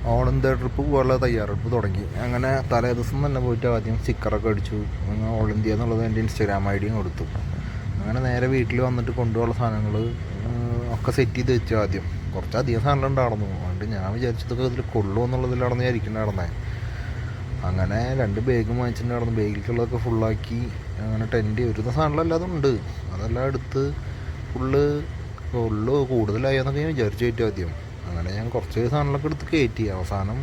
All India trip പോകാനുള്ള തയ്യാറെടുപ്പ് തുടങ്ങി. അങ്ങനെ തലേ ദിവസം തന്നെ പോയിട്ട് ആദ്യം സ്റ്റിക്കറൊക്കെ അടിച്ചു. ഓൾ ഇന്ത്യ എന്നുള്ളത് എൻ്റെ ഇൻസ്റ്റാഗ്രാം ഐ ഡിയും കൊടുത്തു. അങ്ങനെ നേരെ വീട്ടിൽ വന്നിട്ട് കൊണ്ടുപോകാനുള്ള സാധനങ്ങൾ ഒക്കെ സെറ്റ് ചെയ്ത് വെച്ചു. ആദ്യം കുറച്ചധികം സാധനം ഉണ്ടായിരുന്നു. അതുകൊണ്ട് ഞാൻ വിചാരിച്ചതൊക്കെ ഇതിൽ കൊള്ളുമോ എന്നുള്ളതിലാണെന്ന് വിചാരിക്കുന്നുണ്ടായിരുന്നേ. അങ്ങനെ 2 ബാഗും വാങ്ങിച്ചിട്ടുണ്ടായിരുന്നു. ബാഗിലേക്കുള്ളതൊക്കെ ഫുള്ളാക്കി. അങ്ങനെ ടെൻറ്റ് വരുന്ന സാധനങ്ങളെല്ലാം ഉണ്ട്. അതെല്ലാം എടുത്ത് ഫുള്ള് കൂടുതലായി എന്നൊക്കെ ഞാൻ വിചാരിച്ചു കയറ്റി ആദ്യം. അങ്ങനെ ഞാൻ കുറച്ച് സാധനങ്ങളൊക്കെ എടുത്ത് കയറ്റി. അവസാനം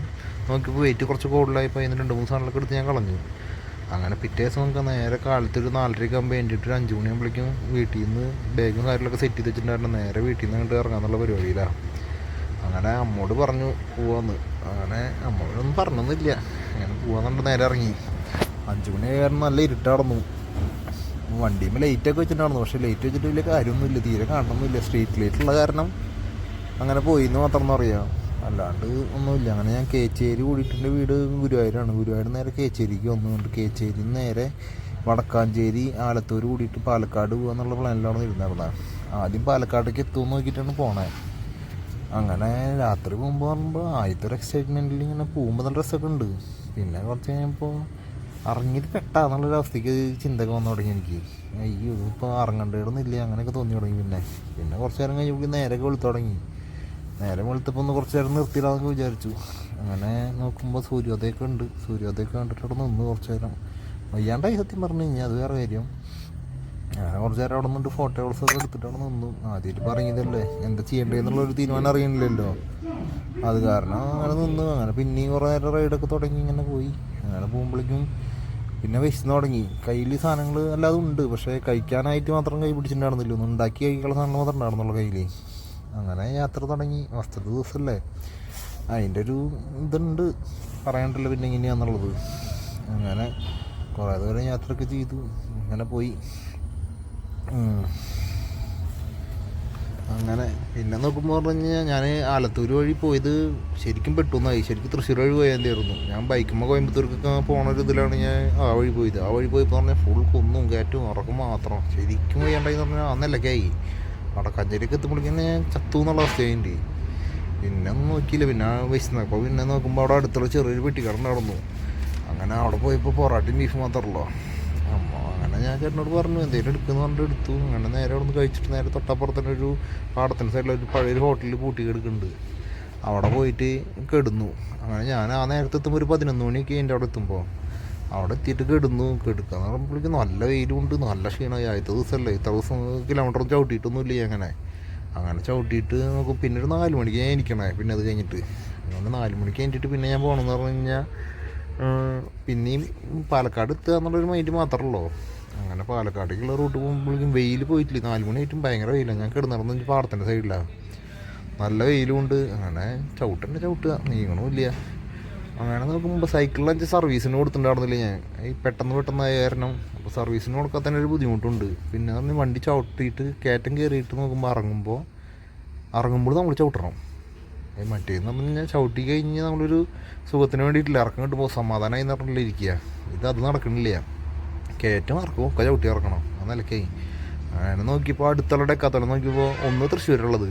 നോക്കിയപ്പോൾ വെയിറ്റ് കുറച്ച് കൂടുതലായപ്പോൾ അതിന് 2-3 സാധനങ്ങളൊക്കെ എടുത്ത് ഞാൻ കളഞ്ഞു. അങ്ങനെ പിറ്റേ ദിവസം നമുക്ക് നേരെ കാലത്തൊരു 4:30 ആകുമ്പോൾ വേണ്ടിയിട്ട് ഒരു 5 മണിയാകുമ്പോഴേക്കും വീട്ടിൽ നിന്ന് ബാഗും കാര്യങ്ങളൊക്കെ സെറ്റ് ചെയ്ത് വെച്ചിട്ടുണ്ടായിരുന്നു. നേരെ വീട്ടിൽ നിന്ന് കണ്ട് ഇറങ്ങാന്നുള്ള പരിപാടിയിലാണ്. അങ്ങനെ അമ്മോട് പറഞ്ഞു പോവാന്ന്. അങ്ങനെ അമ്മോടൊന്നും പറഞ്ഞൊന്നുമില്ല. അങ്ങനെ പോവാന്നുണ്ട് നേരെ ഇറങ്ങി. 5 മണി കാരണം നല്ല ഇരുട്ടായിരുന്നു. വണ്ടിയുമ്പോൾ ലൈറ്റൊക്കെ വെച്ചിട്ടുണ്ടായിരുന്നു. പക്ഷേ ലൈറ്റ് വെച്ചിട്ട് വലിയ കാര്യമൊന്നുമില്ല, തീരെ കാണണമെന്നില്ല. സ്ട്രീറ്റ് ലൈറ്റുള്ള കാരണം അങ്ങനെ പോയിന്ന് മാത്രം അറിയാം, അല്ലാണ്ട് ഒന്നുമില്ല. അങ്ങനെ ഞാൻ കേച്ചേരി കൂടിയിട്ടുണ്ട്. വീട് ഗുരുവായൂരാണ്. ഗുരുവായൂർ നേരെ കേച്ചേരിക്ക് വന്നുകൊണ്ട് കേച്ചേരി നേരെ വടക്കാഞ്ചേരി ആലത്തൂർ കൂടിയിട്ട് പാലക്കാട് പോകുക എന്നുള്ള പ്ലാനിലാണ് ഇരുന്നിരുന്നത്. ആദ്യം പാലക്കാട്ടേക്ക് എത്തുമെന്ന് നോക്കിയിട്ടാണ് പോണേ. അങ്ങനെ രാത്രി പറയുമ്പോൾ ആദ്യത്തെ ഒരു എക്സൈറ്റ്മെൻറ്റിൽ ഇങ്ങനെ പോകുമ്പോൾ നല്ല രസമൊക്കെ ഉണ്ട്. പിന്നെ കുറച്ച് കഴിഞ്ഞപ്പോൾ ഇറങ്ങിയിട്ട് പെട്ടാന്നുള്ളൊരു അവസ്ഥയ്ക്ക് ചിന്തയൊക്കെ വന്നു തുടങ്ങി എനിക്ക്. അയ്യോ ഇപ്പോൾ ഇറങ്ങേണ്ടിയിരുന്നില്ല അങ്ങനെയൊക്കെ തോന്നി തുടങ്ങി. പിന്നെ കുറച്ച് നേരം കഴിഞ്ഞപ്പോൾ നേരെ വെളുത്തു തുടങ്ങി. നേരെ വെളുത്തപ്പോൾ ഒന്ന് കുറച്ച് നേരം നിർത്തിയിടാന്നൊക്കെ വിചാരിച്ചു. അങ്ങനെ നോക്കുമ്പോൾ സൂര്യോദയമൊക്കെ ഉണ്ട്. സൂര്യോദയമൊക്കെ കണ്ടിട്ട് അവിടെ നിന്ന് കുറച്ച് നേരം വയ്യാണ്ടായി സത്യം പറഞ്ഞു കഴിഞ്ഞാൽ, അത് വേറെ കാര്യം. അങ്ങനെ കുറച്ച് നേരം അവിടെ നിന്നിട്ട് ഫോട്ടോസൊക്കെ എടുത്തിട്ട് അവിടെ നിന്നു. ആദ്യമായിട്ട് പറഞ്ഞതല്ലേ, എന്താ ചെയ്യേണ്ടതെന്നുള്ളൊരു തീരുമാനം അറിയണില്ലല്ലോ. അത് കാരണം അങ്ങനെ നിന്നു. അങ്ങനെ പിന്നെയും കുറേ നേരം റൈഡൊക്കെ തുടങ്ങി ഇങ്ങനെ പോയി. അങ്ങനെ പോകുമ്പോഴേക്കും പിന്നെ വിശന്ന് തുടങ്ങി. കയ്യിൽ സാധനങ്ങൾ അല്ലാതെ ഉണ്ട്, പക്ഷേ കഴിക്കാനായിട്ട് മാത്രം കൈ പിടിച്ചിട്ടുണ്ടായിരുന്നില്ല. ഒന്ന് ഉണ്ടാക്കി കഴിക്കാനുള്ള സാധനങ്ങൾ മാത്രം ഉണ്ടായിരുന്നുള്ളൂ കയ്യിൽ. അങ്ങനെ യാത്ര തുടങ്ങി. ഫസ്റ്റത്തെ ദിവസമല്ലേ, അതിൻ്റെ ഒരു ഇതുണ്ട് പറയാണ്ടല്ലോ പിന്നെ എങ്ങനെയാണെന്നുള്ളത്. അങ്ങനെ കുറേ ദൂരം യാത്രയൊക്കെ ചെയ്തു. അങ്ങനെ പോയി. അങ്ങനെ പിന്നെ നോക്കുമ്പോൾ പറഞ്ഞു കഴിഞ്ഞാൽ ഞാൻ ആലത്തൂർ വഴി പോയത് ശരിക്കും പെട്ടെന്നായി. ശരിക്കും തൃശ്ശൂർ വഴി പോയതായിരുന്നു. ഞാൻ ബൈക്കുമ്പോൾ കോയമ്പത്തൂർക്കൊക്കെ പോണൊരു ഇതിലാണ് ഞാൻ ആ വഴി പോയത്. ആ വഴി പോയപ്പോൾ പറഞ്ഞാൽ ഫുൾ കുന്നും കയറ്റും ഉറക്കം മാത്രം. ശരിക്കും വയ്യാണ്ടായി എന്ന് പറഞ്ഞാൽ അന്നല്ലൊക്കെയായി. വടക്കാഞ്ചേരിയൊക്കെ എത്തുമ്പോഴേക്കും തന്നെ ചത്തു എന്നുള്ള അവസ്ഥയുണ്ട്. പിന്നെ ഒന്നും നോക്കിയില്ല. പിന്നെ വിശന്നപ്പോൾ പിന്നെ നോക്കുമ്പോൾ അവിടെ അടുത്തുള്ള ചെറിയൊരു പെട്ടിക്കട നടന്നു. അങ്ങനെ അവിടെ പോയപ്പോൾ പൊറാട്ടയും ബീഫ് മാത്രമല്ലോ. അങ്ങനെ ഞാൻ ചേട്ടനോട് പറഞ്ഞു എന്തെങ്കിലും എടുക്കുമെന്ന് പറഞ്ഞിട്ട് എടുത്തു. അങ്ങനെ നേരെ അവിടെ നിന്ന് കഴിച്ചിട്ട് നേരെ തൊട്ടപ്പുറത്ത് തന്നെ ഒരു പാടത്തിൻ്റെ സൈഡിലൊരു പഴയൊരു ഹോട്ടലിൽ പൂട്ടി കിടക്കുന്നുണ്ട്. അവിടെ പോയിട്ട് കിടന്നു. അങ്ങനെ ഞാൻ ആ നേരത്തെ എത്തുമ്പോൾ ഒരു 11 മണിയൊക്കെ എൻ്റെ അവിടെ എത്തുമ്പോൾ. അവിടെ എത്തിയിട്ട് കിടക്കാന്ന് പറയുമ്പോഴേക്കും നല്ല വെയിലുണ്ട്, നല്ല ക്ഷീണമായി. ആദ്യത്തെ ദിവസമല്ലേ, ഇത്ര ദിവസം കിലോമീറ്റർ ചവിട്ടിയിട്ടൊന്നുമില്ല. അങ്ങനെ ചവിട്ടിയിട്ട് നോക്കും. പിന്നെ ഒരു 4 മണിക്ക് ഞാൻ ഇരിക്കണേ. പിന്നെ അത് കഴിഞ്ഞിട്ട് അങ്ങനെ 4 മണിക്ക് കഴിഞ്ഞിട്ട് പിന്നെ ഞാൻ പോകണമെന്ന് പറഞ്ഞു കഴിഞ്ഞാൽ പിന്നെയും പാലക്കാട് എത്തുക എന്നുള്ളൊരു മൈൻഡ് മാത്രമല്ലോ. അങ്ങനെ പാലക്കാടേക്കുള്ള റൂട്ട് പോകുമ്പോഴേക്കും വെയിൽ പോയിട്ടില്ല. 4 മണിയായിട്ടും ഭയങ്കര വെയിലാണ്. ഞാൻ കിടന്നിറന്ന് പാടത്തിൻ്റെ സൈഡിലാണ്, നല്ല വെയിലുമുണ്ട്. അങ്ങനെ ചവിട്ടുക നീങ്ങണമില്ല. അങ്ങനെ നോക്കുമ്പോൾ സൈക്കിളിൽ സർവീസിന് കൊടുത്തിട്ടുണ്ടായിരുന്നില്ല ഞാൻ. ഈ പെട്ടെന്നായ കാരണം അപ്പോൾ സർവീസിന് കൊടുക്കാൻ തന്നെ ഒരു ബുദ്ധിമുട്ടുണ്ട്. പിന്നെ പറഞ്ഞ് വണ്ടി ചവിട്ടിയിട്ട് കയറ്റം കയറിയിട്ട് നോക്കുമ്പോൾ ഇറങ്ങുമ്പോൾ നമ്മൾ ചവിട്ടണം. മറ്റേന്ന് പറഞ്ഞു കഴിഞ്ഞാൽ ചവിട്ടി കഴിഞ്ഞ് നമ്മളൊരു സുഖത്തിന് വേണ്ടിയിട്ടില്ല, ഇറക്കം കിട്ടുമ്പോൾ സമാധാനമായി എന്ന് പറഞ്ഞില്ല ഇരിക്കുക. അത് നടക്കണില്ല. കയറ്റം ഇറക്കും ഒക്കെ ചവിട്ടി ഇറക്കണം. ആ നിലക്കായി. അങ്ങനെ നോക്കിയപ്പോൾ അടുത്തുള്ള ഡെക്കാത്തോളം നോക്കിയപ്പോൾ ഒന്ന് തൃശ്ശൂരുള്ളത്.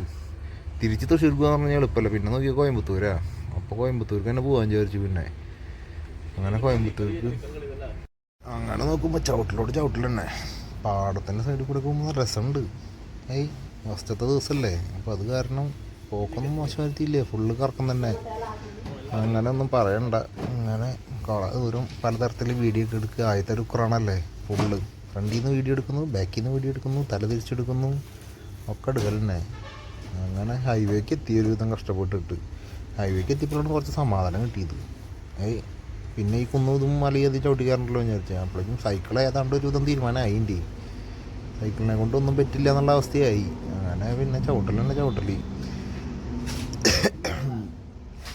തിരിച്ച് തൃശ്ശൂർക്ക് പോകാൻ പറഞ്ഞാൽ എളുപ്പമല്ല. പിന്നെ നോക്കിയാൽ കോയമ്പത്തൂരാ. അപ്പോൾ കോയമ്പത്തൂർക്ക് തന്നെ പോകാൻ വിചാരിച്ചു. പിന്നെ അങ്ങനെ കോയമ്പത്തൂർക്ക് അങ്ങനെ നോക്കുമ്പോൾ ചവിട്ടിൽ തന്നെ പാടത്തിൻ്റെ സൈഡിൽ കൂടെ പോകുമ്പോൾ രസമുണ്ട്. ഫസ്റ്റത്തെ ദിവസമല്ലേ, അപ്പോൾ അത് കാരണം പോക്കൊന്നും മോശം വരുത്തിയില്ലേ, ഫുള്ള് കറക്കം തന്നെ. അങ്ങനെ ഒന്നും പറയണ്ട. അങ്ങനെ കുറേ ദൂരം പലതരത്തിൽ വീഡിയോ ഒക്കെ എടുക്കുക. ആദ്യത്തെ ഒരു ഉക്രാണല്ലേ, ഫുള്ള് ഫ്രണ്ടിൽ നിന്ന് വീഡിയോ എടുക്കുന്നു, ബാക്കിൽ നിന്ന് വീഡിയോ എടുക്കുന്നു, തല തിരിച്ചെടുക്കുന്നു, ഒക്കെ എടുക്കൽ തന്നെ. അങ്ങനെ ഹൈവേക്ക് എത്തിയ ഒരു വിധം കഷ്ടപ്പെട്ടിട്ട് ഹൈവേക്ക് എത്തിയപ്പോഴാണ് കുറച്ച് സമാധാനം കിട്ടിയത്. പിന്നെ ഈ കുന്നും മലയും ചവിട്ടി കയറണ്ടല്ലോ എന്ന് വിചാരിച്ചാൽ അപ്പോഴേക്കും സൈക്കിൾ ഏതാണ്ട് ഒരു വിധം തീരുമാനമായി. എൻ്റെ സൈക്കിളിനെ കൊണ്ടൊന്നും പറ്റില്ല എന്നുള്ള അവസ്ഥയായി. അങ്ങനെ പിന്നെ ചവിട്ടൽ.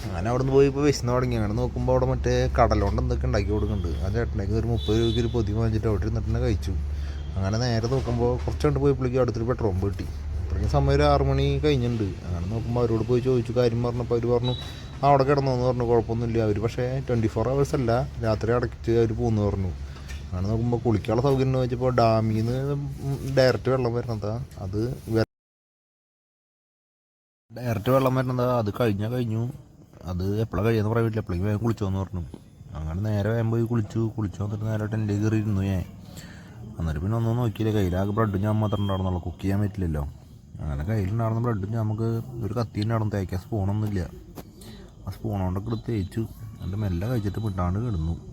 അങ്ങനെ അവിടെ നിന്ന് പോയി ഇപ്പോൾ വിശന്ന് തുടങ്ങി. അങ്ങനെ നോക്കുമ്പോൾ അവിടെ മറ്റേ കടലുകൊണ്ട് എന്തൊക്കെ ഉണ്ടാക്കി കൊടുക്കുന്നുണ്ട്. ആ ചേട്ടനേക്ക് ഒരു 30 രൂപയ്ക്ക് ഒരു പൊതി വാങ്ങിച്ചിട്ട് അവിടെ ഇരുന്നിട്ട് തന്നെ കഴിച്ചു. അങ്ങനെ നേരെ നോക്കുമ്പോൾ കുറച്ച് കണ്ട് പോയപ്പോഴേക്കും അടുത്തൊരു പെട്രോൾ പമ്പ് കിട്ടി. അപ്പോഴേക്കും സമയം ഒരു 6 മണി കഴിഞ്ഞിട്ടുണ്ട്. അങ്ങനെ നോക്കുമ്പോൾ അവരോട് പോയി ചോദിച്ചു കാര്യം പറഞ്ഞപ്പോൾ അവർ പറഞ്ഞു അവിടെ കിടന്നോന്ന് പറഞ്ഞു, കുഴപ്പമൊന്നുമില്ല. അവർ പക്ഷേ 24 hours അല്ല, രാത്രി അടച്ചിട്ട് അവർ പോകുന്നു പറഞ്ഞു. അങ്ങനെ നോക്കുമ്പോൾ കുളിക്കാനുള്ള സൗകര്യം എന്ന് വെച്ചപ്പോൾ ഡാമിൽ നിന്ന് ഡയറക്റ്റ് വെള്ളം വരുന്നതാ. അത് കഴിഞ്ഞു. അത് എപ്പോഴാണ് കഴിയുമെന്ന് പറയാൻ പറ്റില്ല. എപ്പോഴേക്കും വേഗം കുളിച്ചോന്ന് പറഞ്ഞു. അങ്ങനെ നേരെ വേഗം പോയി കുളിച്ചു വന്നിട്ട് നേരെ ടെൻറ്റിൽ കയറി ഇരുന്നു ഞാൻ. എന്നിട്ട് പിന്നെ ഒന്നും നോക്കിയില്ല. കയ്യിലാകെ ബ്രെഡും ഞാൻ മാത്രം ഉണ്ടായിരുന്നുള്ളൂ, കുക്ക് ചെയ്യാൻ പറ്റില്ലല്ലോ. അങ്ങനെ കയ്യിലുണ്ടായിരുന്ന ബ്രെഡും നമുക്ക് ഒരു കത്തി ഉണ്ടായിരുന്നു, തേക്കാൻ സ്പൂണൊന്നുമില്ല. ആ സ്പൂൺ കൊണ്ടൊക്കെ എടുത്ത് തേച്ചു. എന്നിട്ട് മെല്ലെ കഴിച്ചിട്ട് വിട്ടാണ്ട് കിടന്നു.